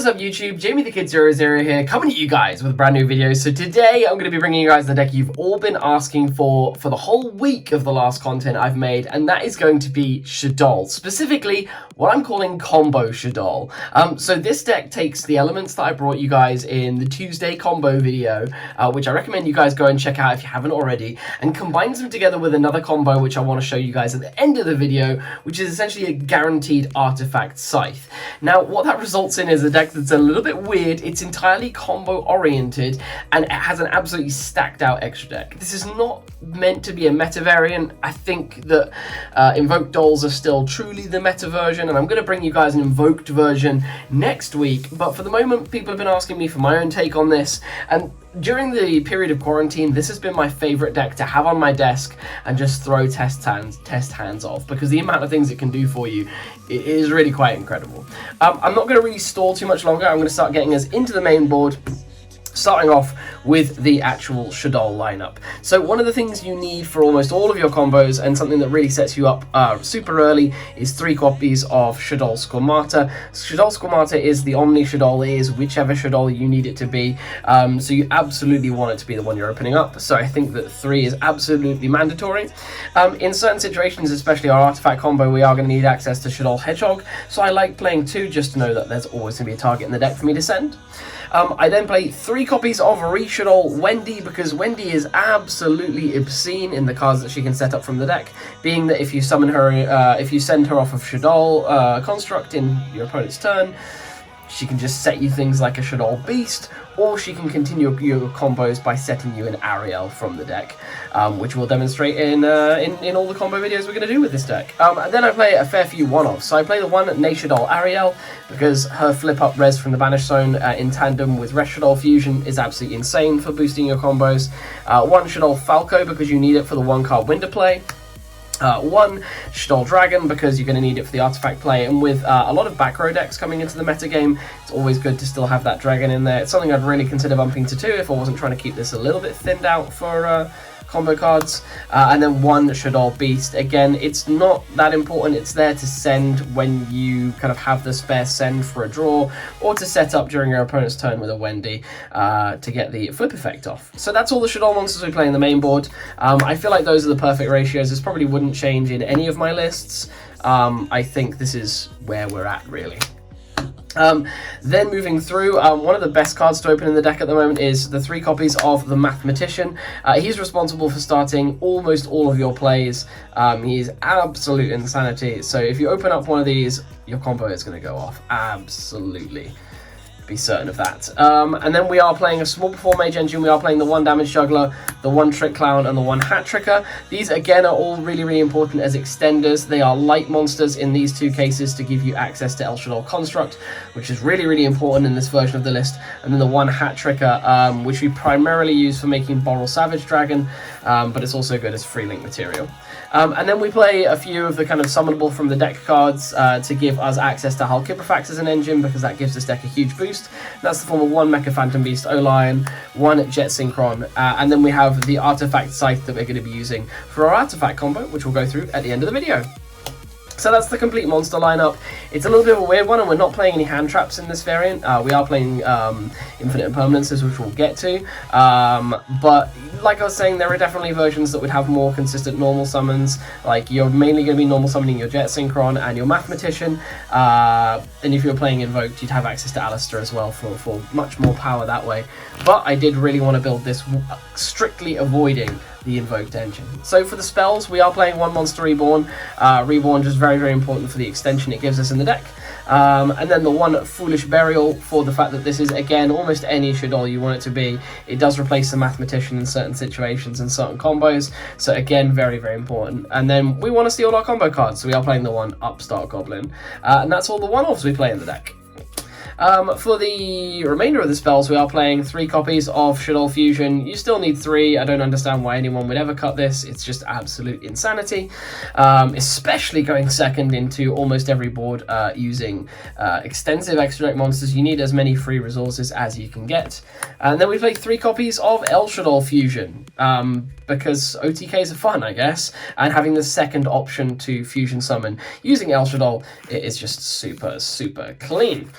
What's up YouTube, Jamie the Kid 00 here, coming to you guys with a brand new video. So today I'm going to be bringing you guys the deck you've all been asking for the whole week of the last content I've made, and that is going to be Shaddoll, specifically what I'm calling Combo Shaddoll. So this deck takes the elements that I brought you guys in the Tuesday combo video, which I recommend you guys go and check out if you haven't already, and combines them together with another combo which I want to show you guys at the end of the video, which is essentially a guaranteed artifact scythe. Now what that results in is a deck that's a little bit weird. It's entirely combo oriented and it has an absolutely stacked out extra deck. This is not meant to be a meta variant. I think that invoked dolls are still truly the meta version, and I'm going to bring you guys an invoked version next week, but for the moment people have been asking me for my own take on this, and during the period of quarantine, this has been my favorite deck to have on my desk and just throw test hands off, because the amount of things it can do for you is really quite incredible. I'm not going to really stall too much longer. I'm going to start getting us into the main board, starting off with the actual Shaddoll lineup. So one of the things you need for almost all of your combos, and something that really sets you up super early, is 3 copies of Shaddoll Squamata. Shaddoll Squamata is the Omni Shaddoll, is whichever Shaddoll you need it to be. So you absolutely want it to be the one you're opening up. So I think that 3 is absolutely mandatory. In certain situations, especially our artifact combo, we are going to need access to Shaddoll Hedgehog. So I like playing 2 just to know that there's always going to be a target in the deck for me to send. I then play 3 copies of Shaddoll Wendy, because Wendy is absolutely obscene in the cards that she can set up from the deck, being that if you summon her, if you send her off of Shaddoll Construct in your opponent's turn, she can just set you things like a Shaddoll Beast, or she can continue your combos by setting you an Ariel from the deck, which we'll demonstrate in all the combo videos we're going to do with this deck. And then I play a fair few one-offs. So I play the one Shaddoll Ariel, because her flip-up res from the Banish Zone in tandem with Shaddoll Fusion is absolutely insane for boosting your combos. 1 Shaddoll Falco, because you need it for the 1-card winter play. 1 Shaddoll Dragon, because you're going to need it for the artifact play, and with a lot of back row decks coming into the metagame, it's always good to still have that dragon in there. It's something I'd really consider bumping to 2 if I wasn't trying to keep this a little bit thinned out for combo cards. And then 1 Shaddoll Beast. Again, it's not that important. It's there to send when you kind of have the spare send for a draw, or to set up during your opponent's turn with a Wendy to get the flip effect off. So that's all the Shaddoll monsters we play in the main board. I feel like those are the perfect ratios. This probably wouldn't change in any of my lists. I think this is where we're at, really. Then moving through, one of the best cards to open in the deck at the moment is the 3 copies of the Mathematician. He's responsible for starting almost all of your plays. He is absolute insanity. So if you open up one of these, your combo is going to go off. Absolutely. Be certain of that. And then we are playing a small before Mage Engine. We are playing the 1 Damage Juggler, the 1 Trick Clown, and the 1 Hat Tricker. These again are all really important as extenders. They are light monsters in these 2 cases to give you access to Shaddoll Construct, which is really important in this version of the list. And then the 1 Hat Tricker, which we primarily use for making Boral Savage Dragon, but it's also good as free link material. And then we play a few of the kind of summonable from the deck cards to give us access to Halqibrifax as an engine, because that gives this deck a huge boost. That's the form of 1 Mecha Phantom Beast O-Lion, 1 Jet Synchron, and then we have the Artifact Scythe that we're going to be using for our Artifact combo, which we'll go through at the end of the video. So that's the complete monster lineup. It's a little bit of a weird one, and we're not playing any hand traps in this variant. We are playing Infinite Impermanences, which we'll get to. But like I was saying, there are definitely versions that would have more consistent normal summons. Like, you're mainly going to be normal summoning your Jet Synchron and your Mathematician. And if you're playing Invoked, you'd have access to Alistair as well for much more power that way. But I did really want to build this strictly avoiding the Invoked engine. So for the spells, we are playing 1 Monster Reborn. Reborn just very important for the extension it gives us in the deck. And then the 1 Foolish Burial, for the fact that this is, again, almost any Shaddoll you want it to be. It does replace the Mathematician in certain situations and certain combos. So again, very important. And then we want to steal our combo cards, so we are playing the 1 Upstart Goblin. And that's all the one-offs we play in the deck. For the remainder of the spells, we are playing 3 copies of Shaddoll Fusion. You still need 3. I don't understand why anyone would ever cut this. It's just absolute insanity, especially going second into almost every board using extensive extra deck monsters. You need as many free resources as you can get. And then we play 3 copies of Shaddoll Fusion, because OTKs are fun, I guess, and having the second option to fusion summon using Shaddoll is just super clean.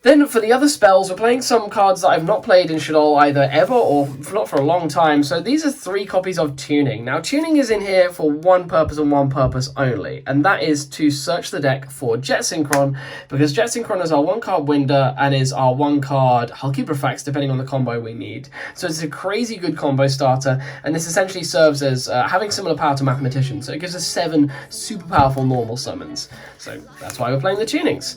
Then for the other spells, we're playing some cards that I've not played in Shaddoll either ever or not for a long time. So these are 3 copies of Tuning. Now Tuning is in here for one purpose and one purpose only, and that is to search the deck for Jet Synchron, because Jet Synchron is our 1-card Winder and is our 1-card Halqibrifax, depending on the combo we need. So it's a crazy good combo starter, and this essentially serves as having similar power to Mathematician. So it gives us 7 super powerful normal summons. So that's why we're playing the Tunings.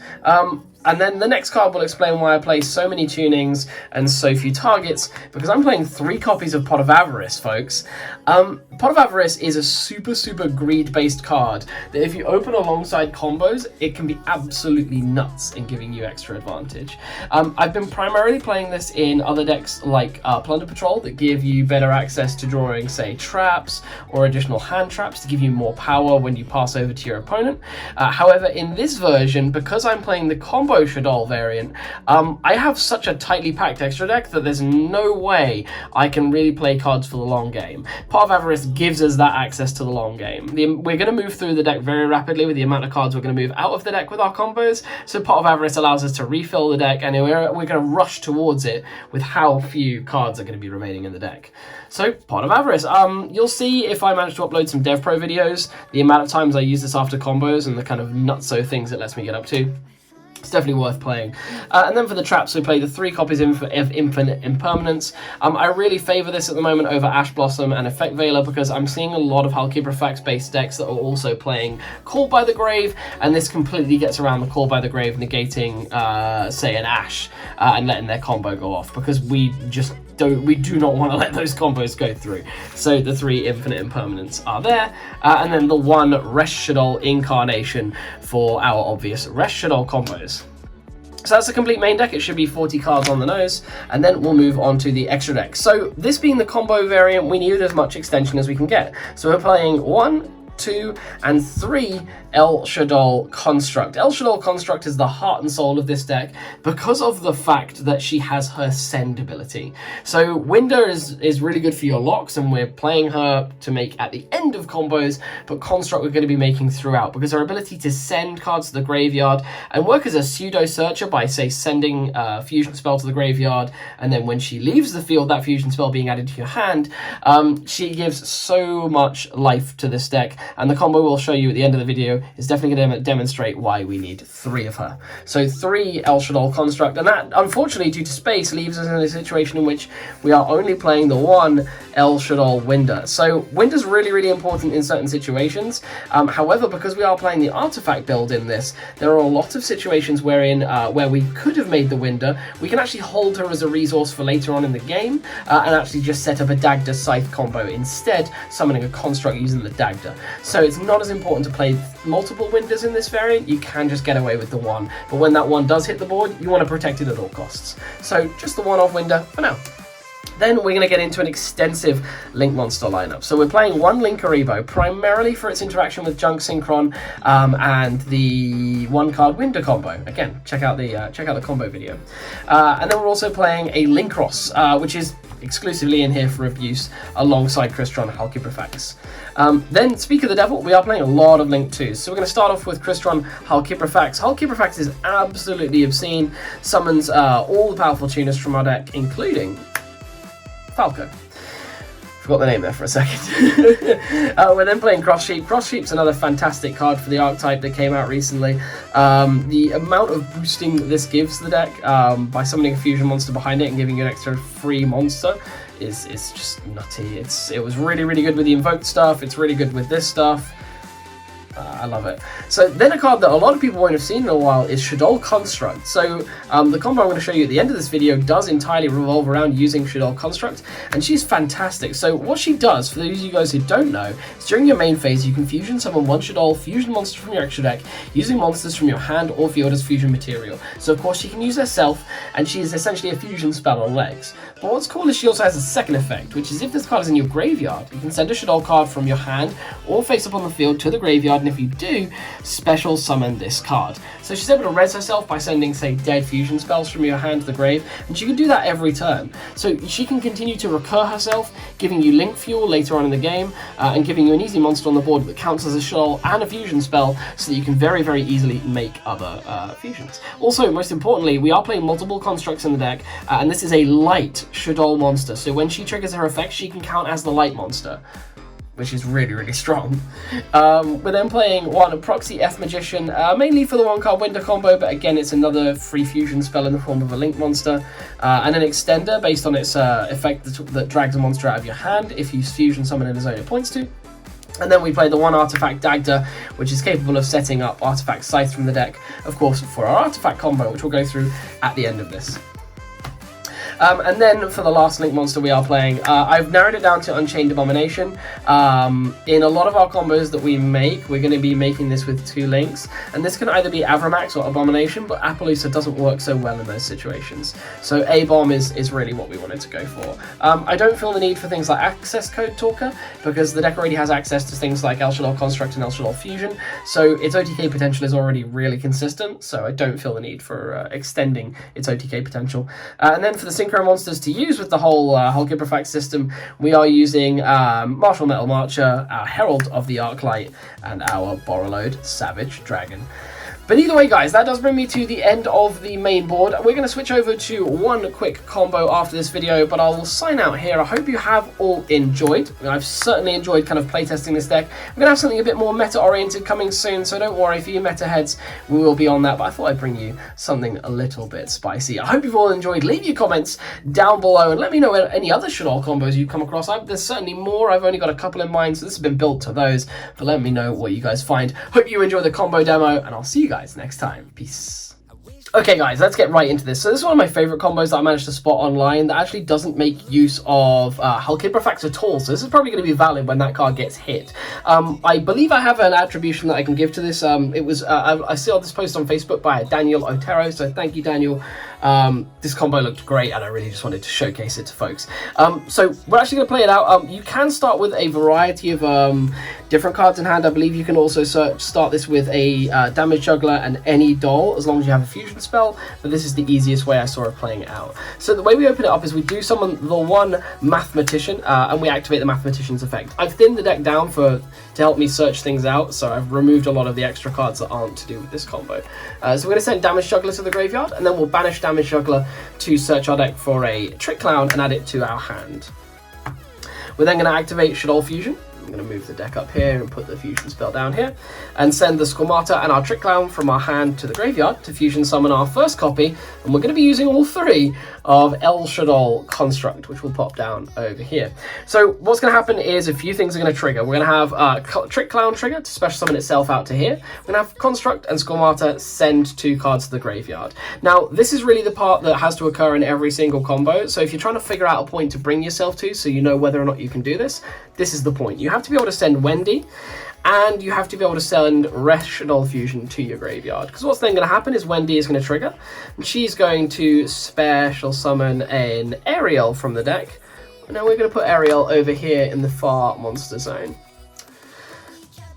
And then the next card will explain why I play so many Tunings and so few targets, because I'm playing 3 copies of Pot of Avarice, folks. Pot of Avarice is a super greed-based card that if you open alongside combos, it can be absolutely nuts in giving you extra advantage. I've been primarily playing this in other decks like Plunder Patrol that give you better access to drawing, say, traps or additional hand traps to give you more power when you pass over to your opponent. However, in this version, because I'm playing the Combo Shaddoll variant, I have such a tightly packed extra deck that there's no way I can really play cards for the long game. Pot of Avarice gives us that access to the long game. We're going to move through the deck very rapidly with the amount of cards we're going to move out of the deck with our combos, so Pot of Avarice allows us to refill the deck, and we're going to rush towards it with how few cards are going to be remaining in the deck. So, Pot of Avarice. You'll see if I manage to upload some DevPro videos, the amount of times I use this after combos and the kind of nutso things it lets me get up to. It's definitely worth playing. And then for the traps, we play the 3 copies of Infinite Impermanence. I really favour this at the moment over Ash Blossom and Effect Veiler, because I'm seeing a lot of Halqibrifax based decks that are also playing Called by the Grave, and this completely gets around the Called by the Grave, negating, say, an Ash, and letting their combo go off, because we do not want to let those combos go through. So the 3 Infinite Impermanents are there, and then the 1 Resh Shaddoll Incarnation for our obvious Resh Shaddoll combos. So that's the complete main deck. It should be 40 cards on the nose, and then we'll move on to the extra deck. So this being the combo variant, we need as much extension as we can get. So we're playing 1, 2, and 3 El Shaddoll Construct. El Shaddoll Construct is the heart and soul of this deck because of the fact that she has her send ability. So Winder is really good for your locks, and we're playing her to make at the end of combos, but Construct we're going to be making throughout, because her ability to send cards to the graveyard and work as a pseudo searcher by, say, sending a fusion spell to the graveyard, and then when she leaves the field, that fusion spell being added to your hand, she gives so much life to this deck, and the combo we'll show you at the end of the video is definitely going to demonstrate why we need 3 of her. So 3 El Shaddoll Construct, and that, unfortunately, due to space, leaves us in a situation in which we are only playing the 1 El Shaddoll Winder. So Winder's really important in certain situations. However, because we are playing the artifact build in this, there are a lot of situations wherein where we could have made the Winder, we can actually hold her as a resource for later on in the game, and actually just set up a Dagda Scythe combo instead, summoning a Construct using the Dagda. So it's not as important to play multiple Winders in this variant. You can just get away with the 1, but when that 1 does hit the board, you want to protect it at all costs. So just the 1-off Winder for now. Then we're going to get into an extensive Link monster lineup. So we're playing 1 Linkaribo, primarily for its interaction with Junk Synchron and the 1-card Winder combo. Again, check out the combo video. And then we're also playing a Linkross, which is exclusively in here for abuse, alongside Crystron Halqibrifax. Then, speak of the devil, we are playing a lot of Link 2s. So we're going to start off with Crystron Halqibrifax. Halqibrifax is absolutely obscene, summons all the powerful tuners from our deck, including Falco. Forgot the name there for a second. We're then playing Cross Sheep. Cross Sheep's another fantastic card for the archetype that came out recently. The amount of boosting this gives the deck by summoning a fusion monster behind it and giving you an extra free monster is just nutty. It was really good with the invoked stuff. It's really good with this stuff. I love it. So then a card that a lot of people won't have seen in a while is Shaddoll Construct. So the combo I'm going to show you at the end of this video does entirely revolve around using Shaddoll Construct, and she's fantastic. So what she does, for those of you guys who don't know, is during your main phase you can fusion summon 1 Shaddoll fusion monster from your extra deck using monsters from your hand or field as fusion material. So of course she can use herself, and she is essentially a fusion spell on legs. But what's cool is she also has a second effect, which is if this card is in your graveyard, you can send a Shaddoll card from your hand or face up on the field to the graveyard, and if you you do special summon this card. So she's able to res herself by sending, say, dead fusion spells from your hand to the grave, and she can do that every turn. So she can continue to recur herself, giving you link fuel later on in the game, and giving you an easy monster on the board that counts as a Shaddoll and a fusion spell, so that you can very, very easily make other fusions. Also, most importantly, we are playing multiple constructs in the deck, and this is a light Shaddoll monster, so when she triggers her effect, she can count as the light monster, which is really, really strong. We're then playing one Proxy F Magician, mainly for the 1-card Winter combo, but again, it's another free fusion spell in the form of a Link monster, and an Extender based on its effect that drags a monster out of your hand if you fusion summon in a zone it points to. And then we play the one artifact Dagda, which is capable of setting up artifact Scythe from the deck, of course, for our artifact combo, which we'll go through at the end of this. And then for the last Link monster we are playing, I've narrowed it down to Unchained Abomination. In a lot of our combos that we make, we're going to be making this with 2 links, and this can either be Avramax or Abomination, but Appaloosa doesn't work so well in those situations. So A-Bomb is really what we wanted to go for. I don't feel the need for things like Access Code Talker, because the deck already has access to things like El Shaddoll Construct and El Shaddoll Fusion, so its OTK potential is already really consistent, so I don't feel the need for extending its OTK potential. And then for the Synchro monsters to use with the whole Halqibrifax system, we are using Martial Metal Marcher, our Herald of the Arclight, and our Borrelode Savage Dragon. But either way, guys, that does bring me to the end of the main board. We're going to switch over to one quick combo after this video, but I'll sign out here. I hope you have all enjoyed. I've certainly enjoyed kind of playtesting this deck. I'm going to have something a bit more meta-oriented coming soon, so don't worry, for you meta heads, we will be on that, but I thought I'd bring you something a little bit spicy. I hope you've all enjoyed. Leave your comments down below, and let me know any other Shaddoll combos you've come across. There's certainly more. I've only got a couple in mind, so this has been built to those, but let me know what you guys find. Hope you enjoy the combo demo, and I'll see you guys next time. Peace. Okay guys, let's get right into this. So this is one of my favourite combos that I managed to spot online that actually doesn't make use of Halqibrifax at all, so this is probably going to be valid when that card gets hit. I believe I have an attribution that I can give to this. It was I saw this post on Facebook by Daniel Otero, so thank you, Daniel. This combo looked great, and I really just wanted to showcase it to folks. So we're actually going to play it out. You can start with a variety of different cards in hand. I believe you can also start this with a Damage Juggler and any doll, as long as you have a fusion spell, but this is the easiest way I saw it playing out. So the way we open it up is we do summon the one Mathematician, and we activate the Mathematician's effect. I've thinned the deck down to help me search things out, so I've removed a lot of the extra cards that aren't to do with this combo. So we're going to send Damage Juggler to the graveyard, and then we'll banish Damage Juggler to search our deck for a Trick Clown and add it to our hand. We're then going to activate Shaddoll Fusion. I'm going to move the deck up here and put the fusion spell down here, and send the Squamata and our Trick Clown from our hand to the graveyard to fusion summon our first copy, and we're going to be using all 3 of El Shaddoll Construct, which will pop down over here. So what's going to happen is a few things are going to trigger. We're going to have Trick Clown trigger to special summon itself out to here. We're going to have Construct and Squamata send 2 cards to the graveyard. Now, this is really the part that has to occur in every single combo, so if you're trying to figure out a point to bring yourself to so you know whether or not you can do this, this is the point. You have to be able to send Wendy, and you have to be able to send Shaddoll Fusion to your graveyard, because what's then going to happen is Wendy is going to trigger, and she's going to special summon an Ariel from the deck. And now we're going to put Ariel over here in the far monster zone.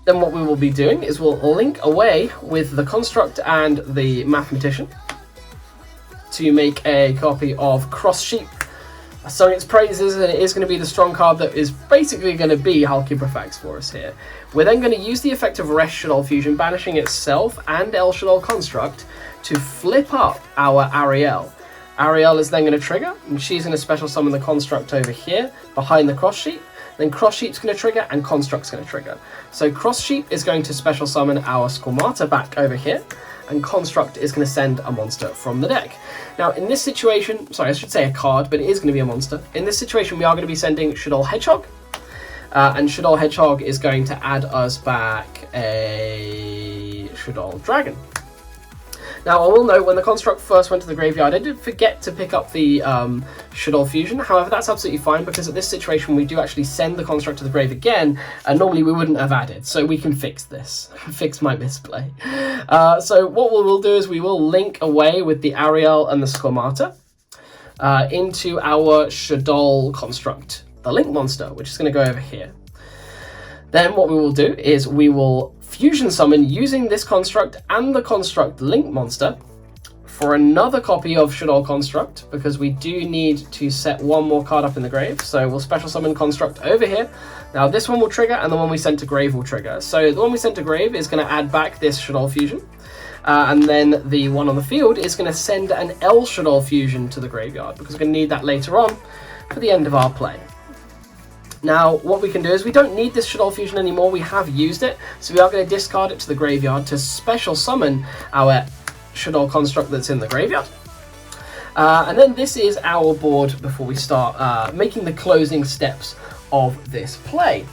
Then what we will be doing is we'll link away with the Construct and the Mathematician to make a copy of Cross Sheep. I sung its praises, and it is going to be the strong card that is basically going to be Halqibrifax for us here. We're then going to use the effect of Shaddoll Fusion, banishing itself and El Shaddoll Construct to flip up our Ariel. Ariel is then going to trigger, and she's going to special summon the Construct over here behind the Cross Sheep. Then Cross Sheep's going to trigger, and Construct's going to trigger. So Cross Sheep is going to special summon our Squamata back over here, and Construct is going to send a monster from the deck. Now, in this situation, sorry, I should say a card, but it is going to be a monster. In this situation, we are going to be sending Shaddoll Hedgehog, and Shaddoll Hedgehog is going to add us back a Shaddoll Dragon. Now, I will note, when the Construct first went to the graveyard, I did forget to pick up the Shaddoll Fusion. However, that's absolutely fine, because at this situation, we do actually send the Construct to the grave again, and normally we wouldn't have added, so we can fix this. Fix my misplay. So what we'll do is we will link away with the Ariel and the Squamata into our Shaddoll Construct, the Link monster, which is going to go over here. Then what we will do is we will fusion summon using this construct and the construct link monster for another copy of Shaddoll construct, because we do need to set one more card up in the grave. So we'll special summon construct over here. Now this one will trigger, and the one we sent to grave will trigger. So the one we sent to grave is going to add back this Shaddoll fusion. And then the one on the field is going to send an L Shaddoll fusion to the graveyard, because we're going to need that later on for the end of our play. Now, what we can do is we don't need this Shaddoll fusion anymore. We have used it, so we are going to discard it to the graveyard to special summon our Shaddoll construct that's in the graveyard. And then this is our board before we start making the closing steps of this play.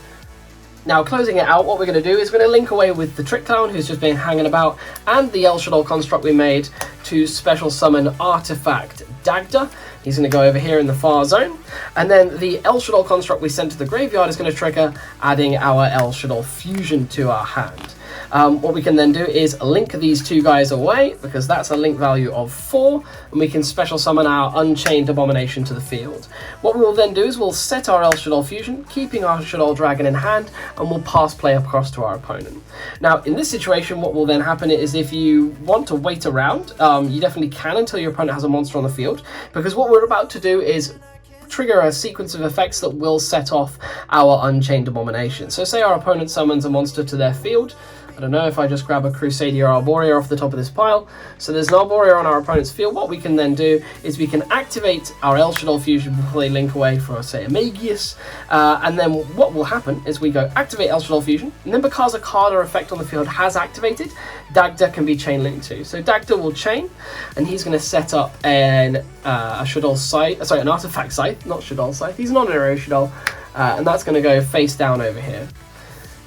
Now, closing it out, what we're going to do is we're going to link away with the Trick Clown, who's just been hanging about, and the El Shaddoll construct we made to special summon Artifact Dagda. He's going to go over here in the far zone. And then the El Shaddoll construct we sent to the graveyard is going to trigger, adding our El Shaddoll fusion to our hand. What we can then do is link these two guys away, because that's a link value of 4, and we can special summon our Unchained Abomination to the field. What we will then do is we'll set our El Shaddoll fusion, keeping our Shaddoll Dragon in hand, and we'll pass play across to our opponent. Now, in this situation, what will then happen is if you want to wait around, you definitely can until your opponent has a monster on the field, because what we're about to do is trigger a sequence of effects that will set off our Unchained Abomination. So say our opponent summons a monster to their field. I don't know, if I just grab a Crusadia Arborea off the top of this pile. So there's an Arborea on our opponent's field. What we can then do is we can activate our El Shaddoll fusion before they link away for, say, a Magius. And then what will happen is we go activate El Shaddoll fusion, and then because a card or effect on the field has activated, Dagda can be chain linked to. So Dagda will chain, and he's going to set up a Shaddoll Scythe, sorry, an Artifact Scythe, not Shaddoll Scythe. He's not an Aero Shaddoll, and that's going to go face down over here.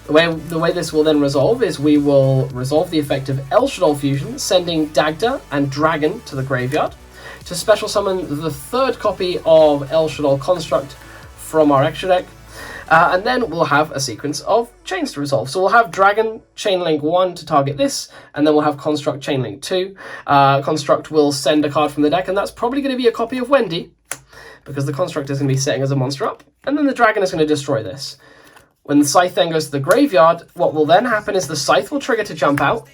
The way this will then resolve is we will resolve the effect of El Shaddoll fusion, sending Dagda and Dragon to the graveyard to special summon the third copy of El Shaddoll construct from our extra deck. And then we'll have a sequence of chains to resolve. So we'll have Dragon Chainlink 1 to target this, and then we'll have Construct Chainlink 2. Construct will send a card from the deck, and that's probably going to be a copy of Wendy, because the Construct is going to be setting as a monster up, and then the Dragon is going to destroy this. When the Scythe then goes to the graveyard, what will then happen is the Scythe will trigger to jump out,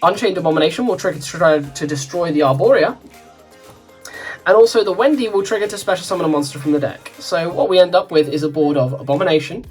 Unchained Abomination will trigger to try to destroy the Arborea, and also the Wendy will trigger to special summon a monster from the deck. So what we end up with is a board of Abomination,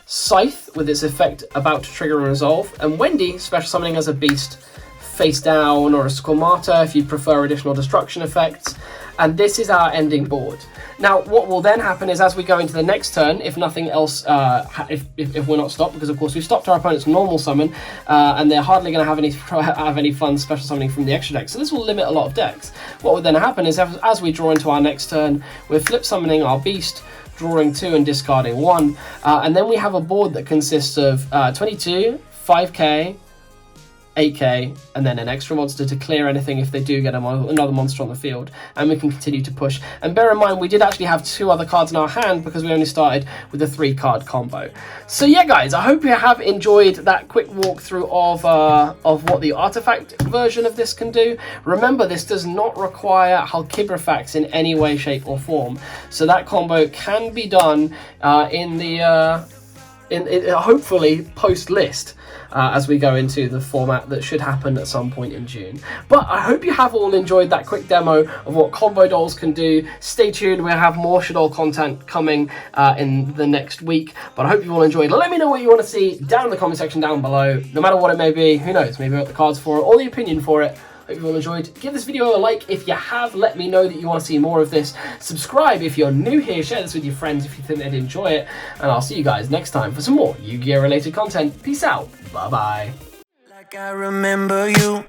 Scythe with its effect about to trigger and resolve, and Wendy special summoning as a beast face down, or a Squamata if you prefer additional destruction effects. And this is our ending board. Now, what will then happen is as we go into the next turn, if nothing else, if we're not stopped, because of course we've stopped our opponent's normal summon, and they're hardly going to have any fun special summoning from the extra deck, so this will limit a lot of decks. What would then happen is as we draw into our next turn, we're flip summoning our beast, drawing 2 and discarding 1, and then we have a board that consists of 22, 5k, 8k, and then an extra monster to clear anything if they do get another monster on the field, and we can continue to push. And bear in mind, we did actually have 2 other cards in our hand because we only started with a 3-card combo. So yeah, guys, I hope you have enjoyed that quick walkthrough of what the artifact version of this can do. Remember, this does not require Halqibrifax in any way, shape, or form, so that combo can be done in the hopefully post list. As we go into the format that should happen at some point in June. But I hope you have all enjoyed that quick demo of what combo dolls can do. Stay tuned, we'll have more Shaddoll content coming in the next week. But I hope you all enjoyed. Let me know what you want to see down in the comment section down below. No matter what it may be, who knows, maybe I've got the cards for it or the opinion for it. Hope you all enjoyed. Give this video a like if you have. Let me know that you want to see more of this. Subscribe if you're new here. Share this with your friends if you think they'd enjoy it. And I'll see you guys next time for some more Yu-Gi-Oh! Related content. Peace out. Bye-bye. Like I remember you.